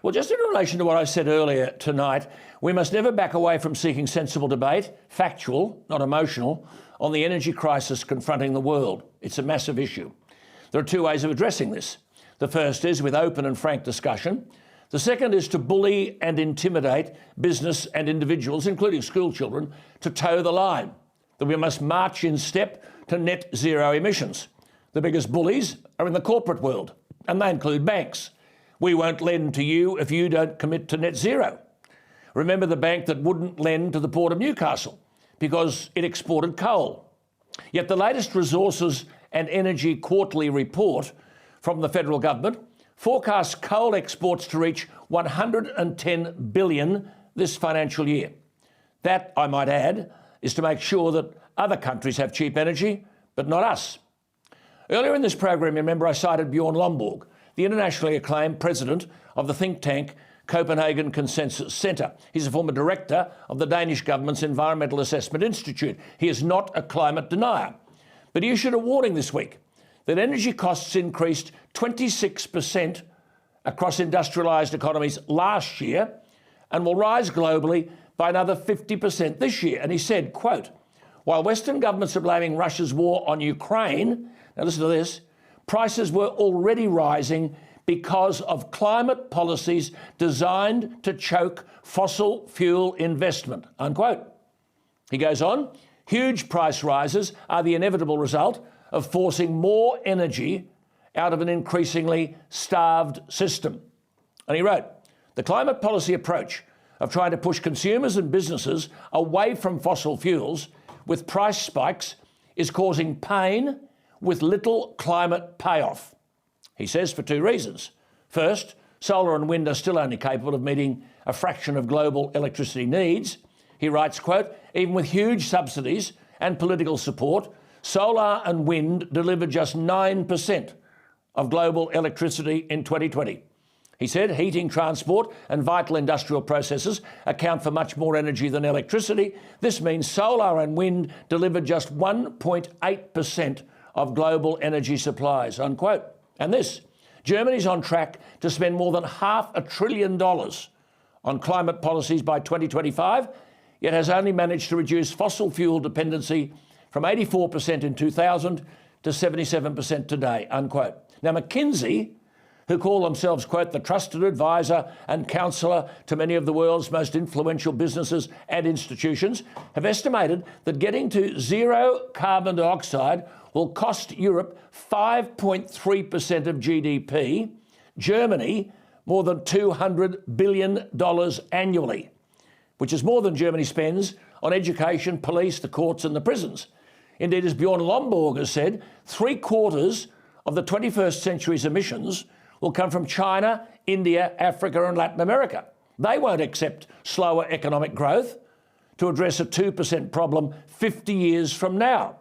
Well, just in relation to what I said earlier tonight, we must never back away from seeking sensible debate, factual, not emotional, on the energy crisis confronting the world. It's a massive issue. There are two ways of addressing this. The first is with open and frank discussion. The second is to bully and intimidate business and individuals, including school children, to toe the line, that we must march in step to net zero emissions. The biggest bullies are in the corporate world, and they include banks. We won't lend to you if you don't commit to net zero. Remember the bank that wouldn't lend to the Port of Newcastle because it exported coal. Yet the latest Resources and Energy Quarterly report from the federal government forecasts coal exports to reach 110 billion this financial year. That, I might add, is to make sure that other countries have cheap energy, but not us. Earlier in this program, remember I cited Bjorn Lomborg, the internationally acclaimed president of the think tank Copenhagen Consensus Centre. He's a former director of the Danish government's Environmental Assessment Institute. He is not a climate denier. But he issued a warning this week that energy costs increased 26% across industrialised economies last year and will rise globally by another 50% this year. And he said, quote, while Western governments are blaming Russia's war on Ukraine, now listen to this, prices were already rising because of climate policies designed to choke fossil fuel investment, unquote. He goes on, huge price rises are the inevitable result of forcing more energy out of an increasingly starved system. And he wrote, the climate policy approach of trying to push consumers and businesses away from fossil fuels with price spikes is causing pain with little climate payoff. He says for two reasons. First, solar and wind are still only capable of meeting a fraction of global electricity needs. He writes, quote, even with huge subsidies and political support, solar and wind delivered just 9% of global electricity in 2020. He said heating, transport and vital industrial processes account for much more energy than electricity. This means solar and wind delivered just 1.8% of global energy supplies, unquote. And this, Germany's on track to spend more than $500 billion on climate policies by 2025, yet has only managed to reduce fossil fuel dependency from 84% in 2000 to 77% today, unquote. Now, McKinsey, who call themselves, quote, the trusted advisor and counsellor to many of the world's most influential businesses and institutions, have estimated that getting to zero carbon dioxide will cost Europe 5.3% of GDP, Germany more than $200 billion annually, which is more than Germany spends on education, police, the courts and the prisons. Indeed, as Bjorn Lomborg has said, 3/4 of the 21st century's emissions will come from China, India, Africa and Latin America. They won't accept slower economic growth to address a 2% problem 50 years from now.